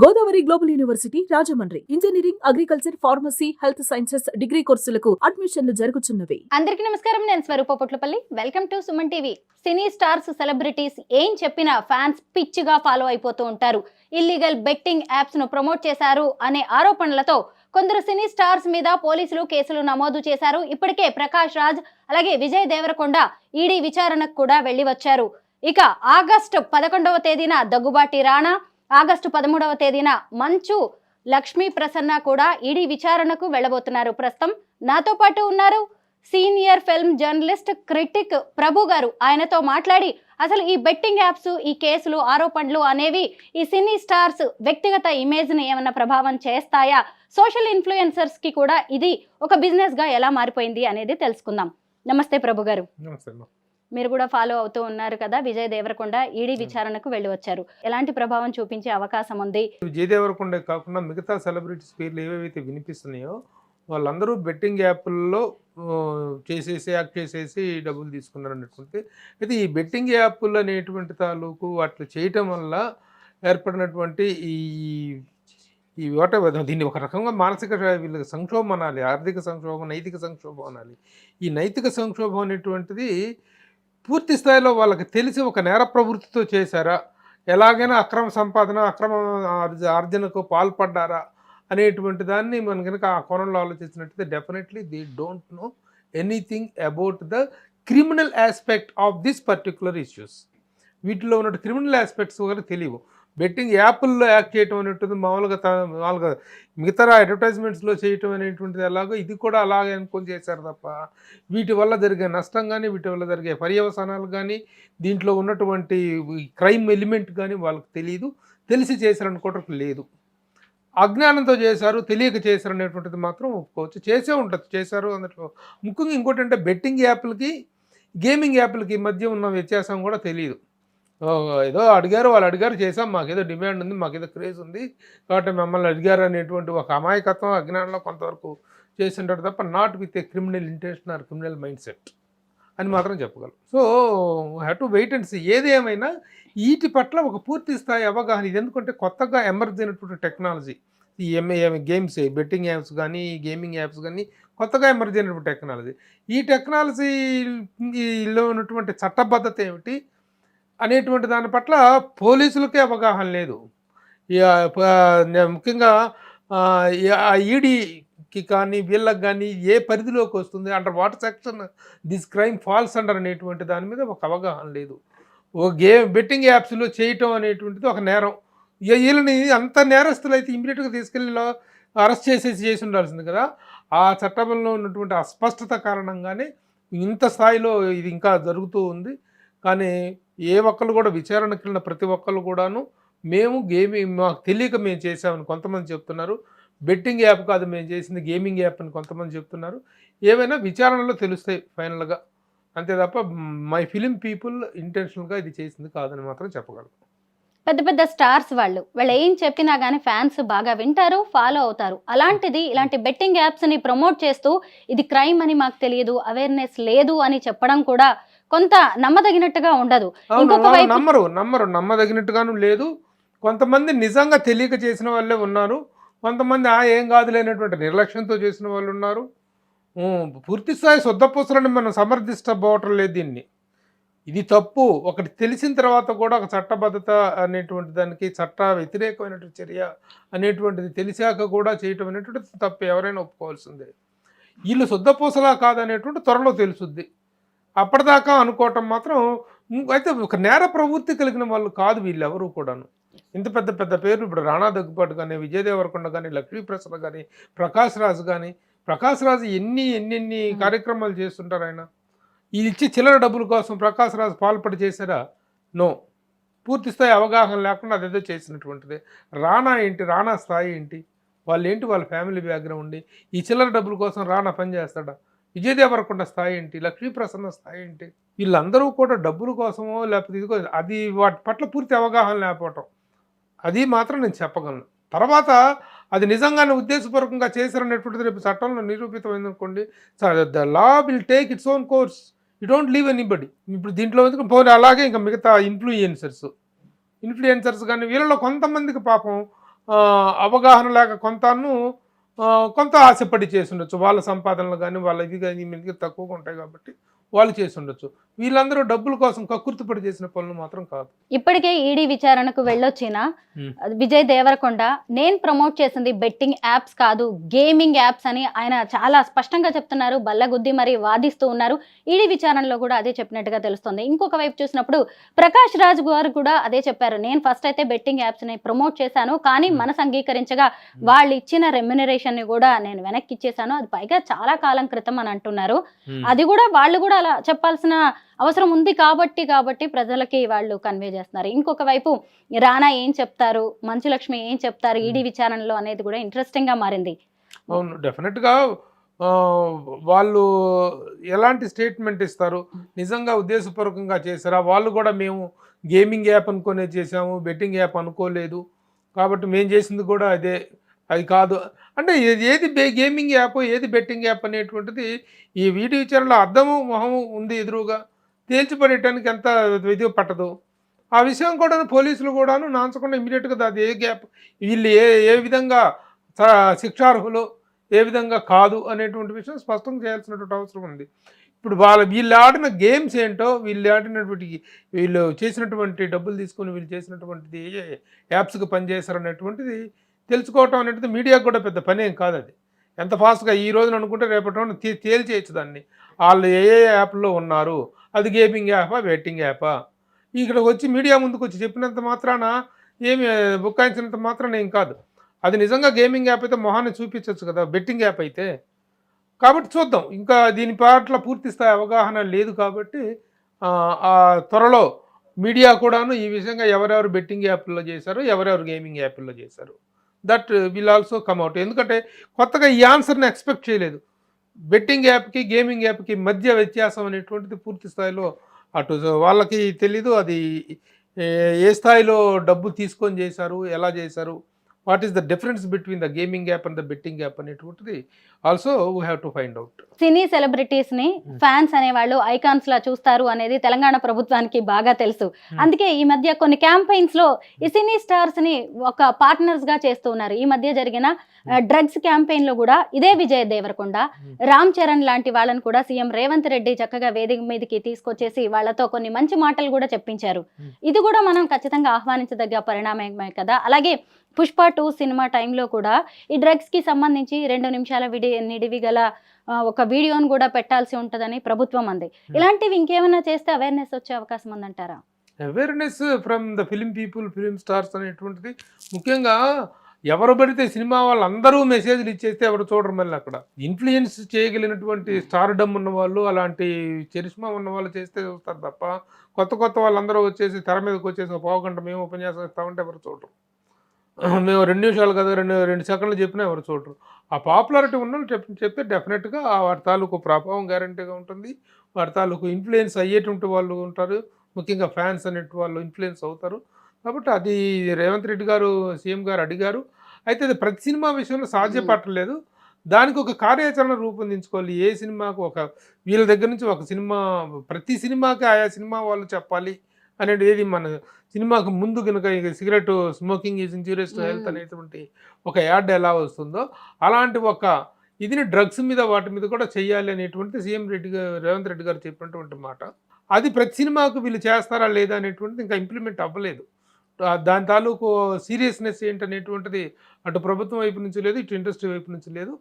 Godavari global university Rajahmundry engineering, agriculture, pharmacy, health sciences degree కోర్సులకు అడ్మిషన్లు జరుగుతున్నవి. అందరికీ నమస్కారం. నేను Swaroopa Potlapalli. Welcome to Suman TV. Cine stars, celebrities ఏం చెప్పినా ఫ్యాన్స్ పిచ్చిగా ఫాలో అయిపోతూ ఉంటారు. ఇల్లీగల్ బెట్టింగ్ యాప్స్ ను ప్రమోట్ చేశారు అనే ఆరోపణలతో కొందరు సినీ స్టార్స్ మీద పోలీసులు కేసులు నమోదు చేశారు. ఇప్పటికే ప్రకాష్ రాజ్ అలాగే విజయ్ దేవరకొండ ఈడీ విచారణకు కూడా వెళ్లి వచ్చారు. ఇక ఆగస్టు 11వ తేదీన దగ్గుబాటి రాణా, ఆగస్టు 13వ తేదీన మంచు లక్ష్మీ ప్రసన్న కూడా ఈడీ విచారణకు వెళ్ళబోతున్నారు. ప్రస్తుతం నాతో పాటు ఉన్నారు సీనియర్ ఫిల్మ్ జర్నలిస్ట్, క్రిటిక్ ప్రభు గారు. ఆయనతో మాట్లాడి అసలు ఈ బెట్టింగ్ యాప్స్, ఈ కేసులు, ఆరోపణలు అనేవి ఈ సినీ స్టార్స్ వ్యక్తిగత ఇమేజ్ ని ఏమన్నా ప్రభావం చేస్తాయా, సోషల్ ఇన్ఫ్లుయెన్సర్స్ కి కూడా ఇది ఒక బిజినెస్ గా ఎలా మారిపోయింది అనేది తెలుసుకుందాం. నమస్తే ప్రభు గారు. మీరు కూడా ఫాలో అవుతూ ఉన్నారు కదా. విజయ్ దేవరకొండ ఈడీ విచారణకు వెళ్ళి వచ్చారు. ఎలాంటి ప్రభావం చూపించే అవకాశం ఉంది? విజయ్ దేవరకొండ కాకుండా మిగతా సెలబ్రిటీస్ పేర్లు ఏవైతే వినిపిస్తున్నాయో వాళ్ళందరూ బెట్టింగ్ యాప్ల్లో యాక్ట్ చేసేసి డబ్బులు తీసుకున్నారు అన్నట్టుంటే, అయితే ఈ బెట్టింగ్ యాప్లు అనేటువంటి తాలూకు అట్లా చేయటం వల్ల ఏర్పడినటువంటి ఈ దీన్ని ఒక రకంగా మానసిక వీళ్ళకి సంక్షోభం అనాలి, ఆర్థిక సంక్షోభం, నైతిక సంక్షోభం అనాలి. ఈ నైతిక సంక్షోభం అనేటువంటిది పూర్తి స్థాయిలో వాళ్ళకి తెలిసి ఒక నేర ప్రవృత్తితో చేశారా, ఎలాగైనా అక్రమ సంపాదన, అక్రమ ఆర్జనకు పాల్పడ్డారా అనేటువంటి దాన్ని మనం కనుక ఆ కోణంలో ఆలోచించినట్టయితే definitely they don't know anything about the criminal aspect of this particular issues. వీటిలో ఉన్న క్రిమినల్ ఆస్పెక్ట్స్ కూడా తెలియవు. బెట్టింగ్ యాప్ల్లో యాక్ట్ చేయటం అనేటువంటిది మామూలుగా మిగతా అడ్వర్టైజ్మెంట్స్లో చేయటం అనేటువంటిది ఎలాగో ఇది కూడా అలాగే అనుకొని చేశారు తప్ప వీటి వల్ల జరిగే నష్టం కానీ, వీటి వల్ల జరిగే పర్యవసానాలు కానీ, దీంట్లో ఉన్నటువంటి క్రైమ్ ఎలిమెంట్ కానీ వాళ్ళకి తెలియదు. తెలిసి చేశారనుకోవటం లేదు. అజ్ఞానంతో చేశారు, తెలియక చేశారు అనేటువంటిది మాత్రం ఒప్పుకోవచ్చు. చేసే ఉంటుంది, చేశారు అన్నట్లు. ముఖ్యంగా ఇంకోటి అంటే బెట్టింగ్ యాప్లకి, గేమింగ్ యాప్లకి మధ్య ఉన్న వ్యత్యాసం కూడా తెలియదు. ఏదో అడిగారు, వాళ్ళు అడిగారు, చేసాం, మాకేదో డిమాండ్ ఉంది, మాకేదో క్రేజ్ ఉంది కాబట్టి మమ్మల్ని అడిగారు అనేటువంటి ఒక అమాయకత్వం, అజ్ఞానంలో కొంతవరకు చేసింటారు తప్ప not with a criminal intention or criminal mindset అని మాత్రం చెప్పగలం. So have to wait and see. ఏది ఏమైనా వీటి పట్ల ఒక పూర్తి స్థాయి అవగాహన. ఇది ఎందుకంటే కొత్తగా ఎమర్జ్ అయినటువంటి టెక్నాలజీ. ఈ గేమ్స్, బెట్టింగ్ యాప్స్ కానీ, గేమింగ్ యాప్స్ కానీ కొత్తగా ఎమర్జ్ అయినటువంటి టెక్నాలజీ. ఈ టెక్నాలజీలో ఉన్నటువంటి చట్టబద్ధత ఏమిటి అనేటువంటి దాని పట్ల పోలీసులకే అవగాహన లేదు. ముఖ్యంగా ఈడీకి కానీ వీళ్ళకి కానీ ఏ పరిధిలోకి వస్తుంది, under what section this crime falls under అనేటువంటి దాని మీద ఒక అవగాహన లేదు. బెట్టింగ్ యాప్స్లో చేయటం అనేటువంటిది ఒక నేరం. వీళ్ళని అంత నేరస్తులు అయితే ఇమీడియట్గా తీసుకెళ్ళి అరెస్ట్ చేసి ఉండాల్సింది కదా. ఆ చట్టంలో ఉన్నటువంటి అస్పష్టత కారణంగానే ఇంత స్థాయిలో ఇది ఇంకా జరుగుతూ ఉంది. కానీ ఏ ఒక్కళ్ళు కూడా విచారణకు వెళ్ళిన ప్రతి ఒక్కళ్ళు కూడాను మేము మాకు తెలియక మేము చేసామని కొంతమంది చెప్తున్నారు. బెట్టింగ్ యాప్ కాదు మేము చేసింది, గేమింగ్ యాప్ అని కొంతమంది చెప్తున్నారు. ఏవైనా విచారణలో తెలుస్తాయి ఫైనల్గా, అంతే తప్ప మై ఫిలిం పీపుల్ ఇంటెన్షనల్గా ఇది చేసింది కాదని మాత్రం చెప్పగలను. పెద్ద పెద్ద స్టార్స్ వాళ్ళు ఏం చెప్పినా కానీ ఫ్యాన్స్ బాగా వింటారు, ఫాలో అవుతారు. అలాంటిది ఇలాంటి బెట్టింగ్ యాప్స్ ని ప్రమోట్ చేస్తూ ఇది క్రైమ్ అని మాకు తెలియదు, అవేర్నెస్ లేదు అని చెప్పడం కూడా కొంత నమ్మదగినట్టుగా ఉండదు. నమ్మదగినట్టుగాను లేదు. కొంతమంది నిజంగా తెలియక చేసిన వాళ్ళే ఉన్నారు. కొంతమంది ఏం కాదు లేనటువంటి నిర్లక్ష్యంతో చేసిన వాళ్ళు ఉన్నారు. పూర్తి స్థాయి శుద్ధపూసలని మనం సమర్థించబోవటం లేదు దీన్ని. ఇది తప్పు. ఒకటి తెలిసిన తర్వాత కూడా ఒక చట్టబద్ధత అనేటువంటి దానికి, చట్ట వ్యతిరేకమైనటువంటి చర్య అనేటువంటిది తెలిసాక కూడా చేయటం అనేటువంటిది తప్పు, ఎవరైనా ఒప్పుకోవాల్సిందే. వీళ్ళు శుద్ధపూసలా కాదనేటువంటి త్వరలో తెలుసుద్ది. అప్పటిదాకా అనుకోవటం మాత్రం అయితే ఒక నేర ప్రవృత్తి కలిగిన వాళ్ళు కాదు వీళ్ళెవరూ కూడాను. ఇంత పెద్ద పెద్ద పేర్లు ఇప్పుడు రాణా దగ్గుబాటు కానీ, విజయ్ దేవరకొండ కానీ, లక్ష్మీ ప్రసన్న కానీ, ప్రకాష్ రాజ్ కానీ. ప్రకాష్ రాజ్ ఎన్ని కార్యక్రమాలు చేస్తుంటారు ఆయన. ఇది ఇచ్చి చిల్లర డబ్బుల కోసం ప్రకాష్ రాజ్ పాల్పడి చేశారా? నో. పూర్తి స్థాయి అవగాహన లేకుండా అదేదో చేసినటువంటిది. రాణా ఏంటి, రాణా స్థాయి ఏంటి, వాళ్ళు ఏంటి, వాళ్ళ ఫ్యామిలీ బ్యాక్గ్రౌండ్, ఈ చిల్లర డబ్బుల కోసం రాణా పని చేస్తాడా? విజయ్ దేవరకొండ స్థాయి ఏంటి, లక్ష్మీ ప్రసన్న స్థాయి ఏంటి? వీళ్ళందరూ కూడా డబ్బుల కోసమో లేకపోతే ఇదిగో అది వాటి పట్ల పూర్తి అవగాహన లేకపోవటం, అది మాత్రం నేను చెప్పగలను. తర్వాత అది నిజంగానే ఉద్దేశపూర్వకంగా చేశారనేటువంటిది రేపు చట్టంలో నిరూపితమైంది అనుకోండి, the law will take its own course. You don't leave anybody. ఇప్పుడు దీంట్లో పోనీ అలాగే ఇంకా మిగతా ఇన్ఫ్లుయెన్సర్స్ కానీ వీళ్ళలో కొంతమందికి పాపం అవగాహన లేక కొంత ఆశపడి చేసి ఉండొచ్చు. వాళ్ళ సంపాదనలు కానీ వాళ్ళ ఇవి కానీ మీదకి తక్కువగా ఉంటాయి కాబట్టి వాళ్ళు చేసి ఉండొచ్చు. వీళ్ళందరూ డబ్బుల కోసం కక్కుర్తిపడి చేసిన పనులు మాత్రం కాదు. ఇప్పటికే ఈడీ విచారణకు వెళ్ళొచ్చిన ఉమ్. విజయ్ దేవరకొండ నేను ప్రమోట్ చేసింది బెట్టింగ్ యాప్స్ కాదు గేమింగ్ యాప్స్ అని ఆయన చాలా స్పష్టంగా చెప్తున్నారు. బల్లగుద్ది మరి వాదిస్తూ ఉన్నారు. ఈడీ విచారణలో కూడా అదే చెప్పినట్టుగా తెలుస్తుంది. ఇంకొక వైపు చూసినప్పుడు ప్రకాష్ రాజ్ గారు కూడా అదే చెప్పారు. నేను ఫస్ట్ అయితే బెట్టింగ్ యాప్స్ ని ప్రమోట్ చేశాను, కానీ మనసు అంగీకరించగా వాళ్ళు ఇచ్చిన రెమ్యునరేషన్ ని కూడా నేను వెనక్కి ఇచ్చేసాను. అది పైగా చాలా కాలం క్రితం అని అంటున్నారు. అది కూడా వాళ్ళు కూడా అలా చెప్పాల్సిన అవసరం ఉంది కాబట్టి ప్రజలకి వాళ్ళు కన్వే చేస్తున్నారు. ఇంకొక వైపు రానా ఏం చెప్తారు, మంచులక్ష్మి ఏం చెప్తారు ఈడీ విచారణలో అనేది కూడా ఇంట్రెస్టింగ్ గా మారింది. అవును, డెఫినెట్గా వాళ్ళు ఎలాంటి స్టేట్మెంట్ ఇస్తారు, నిజంగా ఉద్దేశపూర్వకంగా చేశారా, వాళ్ళు కూడా మేము గేమింగ్ యాప్ అనుకునే చేసాము, బెట్టింగ్ యాప్ అనుకోలేదు కాబట్టి మేము చేసింది కూడా అదే, అది కాదు అంటే ఏది గేమింగ్ యాప్ ఏది బెట్టింగ్ యాప్ అనేటువంటిది ఈ వీడియో విచారణలో అర్థము మొహము ఉంది ఎదురుగా, తేల్చిపడేయటానికి ఎంత ఇది పట్టదు. ఆ విషయం కూడా పోలీసులు కూడాను నాంచకుండా ఇమీడియట్గా అది ఏ గ్యాప్, వీళ్ళు ఏ విధంగా శిక్షార్హులు ఏ విధంగా కాదు అనేటువంటి విషయం స్పష్టం చేయాల్సినటువంటి అవసరం ఉంది. ఇప్పుడు వీళ్ళు ఆడిన గేమ్స్ ఏంటో, వీళ్ళు చేసినటువంటి డబ్బులు తీసుకొని వీళ్ళు చేసినటువంటిది ఏ యాప్స్కి పనిచేశారు అనేటువంటిది తెలుసుకోవటం అనేటిది మీడియాకు కూడా పెద్ద పని ఏం కాదు. అది ఎంత ఫాస్ట్గా ఈ రోజున అనుకుంటే రేపటి రోజున తేల్చేయచ్చు దాన్ని. వాళ్ళు ఏ యాప్లో ఉన్నారు, అది గేమింగ్ యాపా బెట్టింగ్ యాపా, ఇక్కడికి వచ్చి మీడియా ముందుకు వచ్చి చెప్పినంత మాత్రాన ఏమి బుక్కాయించినంత మాత్రాన ఏం కాదు. అది నిజంగా గేమింగ్ యాప్ అయితే మొహాన్ని చూపించవచ్చు కదా, బెట్టింగ్ యాప్ అయితే. కాబట్టి చూద్దాం, ఇంకా దీని పట్ల పూర్తి స్థాయి అవగాహన లేదు కాబట్టి ఆ త్వరలో మీడియా కూడాను ఈ విషయంగా ఎవరెవరు బెట్టింగ్ యాప్లో చేశారు, ఎవరెవరు గేమింగ్ యాప్లో చేశారు, that will also come out. ఎందుకంటే కొత్తగా ఈ ఆన్సర్ని ఎక్స్పెక్ట్ చేయలేదు. బెట్టింగ్ యాప్కి గేమింగ్ యాప్కి మధ్య వ్యత్యాసం అనేటువంటిది పూర్తి స్థాయిలో అటు వాళ్ళకి తెలీదు. అది ఏ స్థాయిలో డబ్బు తీసుకొని చేశారు, ఎలా చేశారు, what is the difference between the gaming app and the betting app అనేటువంటిది also we have to find out. Cine celebrities ని ఫ్యాన్స్ అనేవాళ్ళు ఐకాన్స్ లా చూస్తారు అనేది తెలంగాణ ప్రభుత్వానికి బాగా తెలుసు. అందుకే ఈ మధ్య కొన్ని క్యాంపెయిన్స్ లో ఈ సినీ స్టార్స్ ని ఒక పార్ట్నర్స్ గా చేస్తూ ఉన్నారు. ఈ మధ్య జరిగిన డ్రగ్స్ క్యాంపెయిన్ లో కూడా ఇదే విజయ్ దేవరకొండ, రామ్ చరణ్ లాంటి వాళ్ళని కూడా సీఎం రేవంత్ రెడ్డి చక్కగా వేదిక మీదకి తీసుకొచ్చేసి వాళ్ళతో కొన్ని మంచి మాటలు కూడా చెప్పించారు. ఇది కూడా మనం ఖచ్చితంగా ఆహ్వానించదగ్గ పరిణామమే కదా. అలాగే పుష్ప 2 సినిమా టైంలో కూడా ఈ డ్రగ్స్ కి సంబంధించి 2 నిమిషాల నిడివి గల ఒక వీడియోను కూడా పెట్టాల్సి ఉంటుందని ప్రభుత్వం అంది. ఇలాంటివి ఇంకేమైనా చేస్తే అవేర్నెస్ వచ్చే అవకాశం ఉందంటారా? Awareness from the film people, film stars అనేటువంటిది ముఖ్యంగా ఎవరు పడితే సినిమా వాళ్ళందరూ మెసేజ్లు ఇచ్చేస్తే ఎవరు చూడరు. మళ్ళీ అక్కడ ఇన్ఫ్లుయెన్స్ చేయగలిగినటువంటి స్టార్డమ్ ఉన్న వాళ్ళు, అలాంటి చరిష్మా ఉన్న వాళ్ళు చేస్తే చూస్తారు తప్ప కొత్త వాళ్ళందరూ వచ్చేసి తెర మీదకి వచ్చేసి ఒక పావు గంట మేము ఉపన్యాసం ఇస్తామంటే ఎవరు చూడరు. మేము 2 నిమిషాలు కదా 2 సెకండ్లు చెప్పినా ఎవరు చూడరు. ఆ పాపులారిటీ ఉన్న వాళ్ళు చెప్తే డెఫినెట్గా వారి తాలూకు ప్రభావం గ్యారంటీగా ఉంటుంది. వారి తాలూకు ఇన్ఫ్లుయెన్స్ అయ్యేటువంటి వాళ్ళు ఉంటారు, ముఖ్యంగా ఫ్యాన్స్ అనేటి వాళ్ళు ఇన్ఫ్లుయెన్స్ అవుతారు. కాబట్టి అది రేవంత్ రెడ్డి గారు సీఎం గారు అడిగారు. అయితే అది ప్రతి సినిమా విషయంలో సాధ్యపడలేదు. దానికి ఒక కార్యాచరణ రూపొందించుకోవాలి. ఏ సినిమాకు వీళ్ళ దగ్గర నుంచి ఒక సినిమా, ప్రతి సినిమాకి ఆయా సినిమా వాళ్ళు చెప్పాలి అనేది. ఏది మన సినిమాకు ముందు కనుక cigarette smoking is injurious to health అనేటువంటి ఒక యాడ్ ఎలా వస్తుందో అలాంటి ఒక ఇదిని డ్రగ్స్ మీద వాటి మీద కూడా చెయ్యాలి అనేటువంటి సీఎం రేవంత్ రెడ్డి గారు చెప్పినటువంటి మాట. అది ప్రతి సినిమాకు వీళ్ళు చేస్తారా లేదా అనేటువంటిది ఇంకా ఇంప్లిమెంట్ అవ్వలేదు. దాని తాలూకు సీరియస్నెస్ ఏంటనేటువంటిది అటు ప్రభుత్వం వైపు నుంచి లేదు, ఇటు ఇండస్ట్రీ వైపు నుంచి లేదు.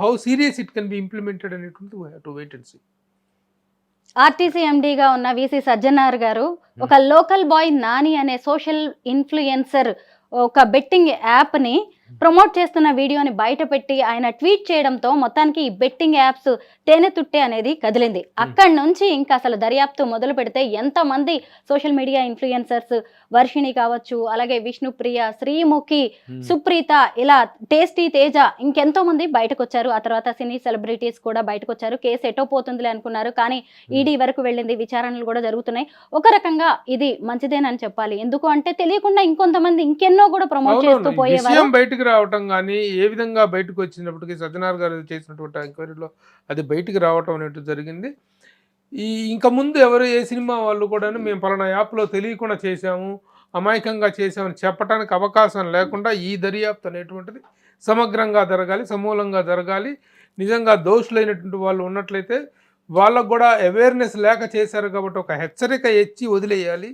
How serious it can be implemented అనేటువంటిది we have to wait and see. RTC ఎండీగా ఉన్న వీసీ సజ్జనార్ గారు ఒక లోకల్ బాయ్ నాని అనే సోషల్ ఇన్ఫ్లుయెన్సర్ ఒక బెట్టింగ్ యాప్ని ప్రమోట్ చేస్తున్న వీడియోని బయట పెట్టి ఆయన ట్వీట్ చేయడంతో మొత్తానికి ఈ బెట్టింగ్ యాప్స్ తేనె తుట్టే అనేది కదిలింది. అక్కడి నుంచి ఇంకా అసలు దర్యాప్తు మొదలు పెడితే ఎంతమంది సోషల్ మీడియా ఇన్ఫ్లుయెన్సర్స్, వర్షిణి కావచ్చు, అలాగే విష్ణుప్రియ, శ్రీముఖి, సుప్రీత, ఇలా టేస్టీ తేజ, ఇంకెంతో మంది బయటకు వచ్చారు. ఆ తర్వాత సినీ సెలబ్రిటీస్ కూడా బయటకు వచ్చారు. కేసు ఎటో పోతుందిలే అనుకున్నారు, కానీ ఈడీ వరకు వెళ్ళింది, విచారణలు కూడా జరుగుతున్నాయి. ఒక రకంగా ఇది మంచిదేనని చెప్పాలి. ఎందుకు అంటే తెలియకుండా ఇంకొంతమంది ఇంకెన్నో కూడా ప్రమోట్ చేస్తూ పోయేవారు. బయటకు రావటం కానీ ఏ విధంగా బయటకు వచ్చినప్పటికీ సజ్జనార్ గారు చేసినటువంటి ఎంక్వైరీలో అది బయటికి రావటం అనేది జరిగింది. ఇంకా ముందు ఎవరు ఏ సినిమా వాళ్ళు కూడా మేము పలానా యాప్లో తెలియకుండా చేసాము, అమాయకంగా చేసామని చెప్పడానికి అవకాశం లేకుండా ఈ దర్యాప్తు అనేటువంటిది సమగ్రంగా జరగాలి, సమూలంగా జరగాలి. నిజంగా దోషులైనటువంటి వాళ్ళు ఉన్నట్లయితే వాళ్ళకు కూడా అవేర్నెస్ లేక చేశారు కాబట్టి ఒక హెచ్చరిక ఇచ్చి వదిలేయాలి.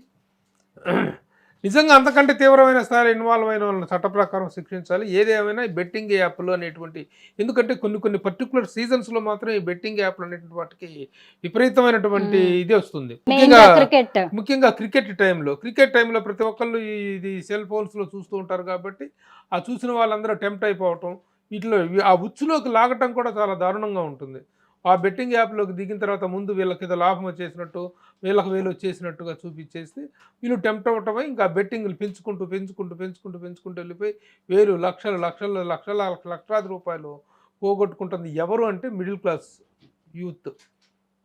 నిజంగా అంతకంటే తీవ్రమైన స్థాయిలో ఇన్వాల్వ్ అయిన వాళ్ళని చట్ట ప్రకారం శిక్షించాలి. ఏదేమైనా ఈ బెట్టింగ్ యాప్లు అనేటువంటి, ఎందుకంటే కొన్ని పర్టికులర్ సీజన్స్లో మాత్రం ఈ బెట్టింగ్ యాప్లు అనేటువంటి వాటికి విపరీతమైనటువంటి ఇది వస్తుంది. ముఖ్యంగా క్రికెట్ టైంలో ప్రతి ఒక్కళ్ళు ఇది సెల్ ఫోన్స్లో చూస్తూ ఉంటారు కాబట్టి ఆ చూసిన వాళ్ళందరూ టెంప్ట్ అయిపోవటం, వీటిలో ఆ ఉచ్చులోకి లాగటం కూడా చాలా దారుణంగా ఉంటుంది. ఆ బెట్టింగ్ యాప్లోకి దిగిన తర్వాత ముందు వీళ్ళకి ఏదో లాభం వచ్చేసినట్టు, వీళ్ళకి వేలు వచ్చేసినట్టుగా చూపించేసి వీళ్ళు టెంప్ట్ అవ్వటమే, ఇంకా బెట్టింగ్లు పెంచుకుంటూ వెళ్ళిపోయి వేలు లక్షలాది రూపాయలు పోగొట్టుకుంటుంది. ఎవరు అంటే మిడిల్ క్లాస్ యూత్.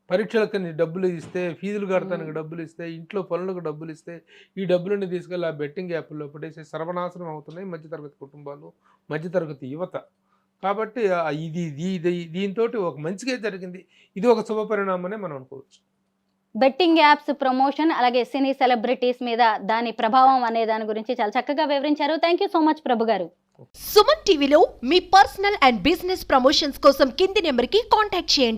పరీక్షలకని డబ్బులు ఇస్తే, ఫీజులు కడతానికి డబ్బులు ఇస్తే, ఇంట్లో పనులకు డబ్బులు ఇస్తే ఈ డబ్బులన్నీ తీసుకెళ్ళి ఆ బెట్టింగ్ యాప్లో పడేసి సర్వనాశనం అవుతున్నాయి మధ్యతరగతి కుటుంబాలు, మధ్యతరగతి యువత. కాబట్టి దీంతో ఒక మంచిగా జరిగింది. ఇది ఒక శుభ పరిణామనే మనం అనుకోవచ్చు. బెట్టింగ్ యాప్స్ ప్రమోషన్ అలాగే సినీ సెలబ్రిటీస్ మీద దాని ప్రభావం అనే దాని గురించి చాలా చక్కగా వివరించారు. థ్యాంక్ యూ సో మచ్ ప్రభు గారు. సుమన్ టీవీలో మీ పర్సనల్ అండ్ బిజినెస్ ప్రమోషన్స్ కోసం కింది నెంబర్కి కాంటాక్ట్ చేయండి.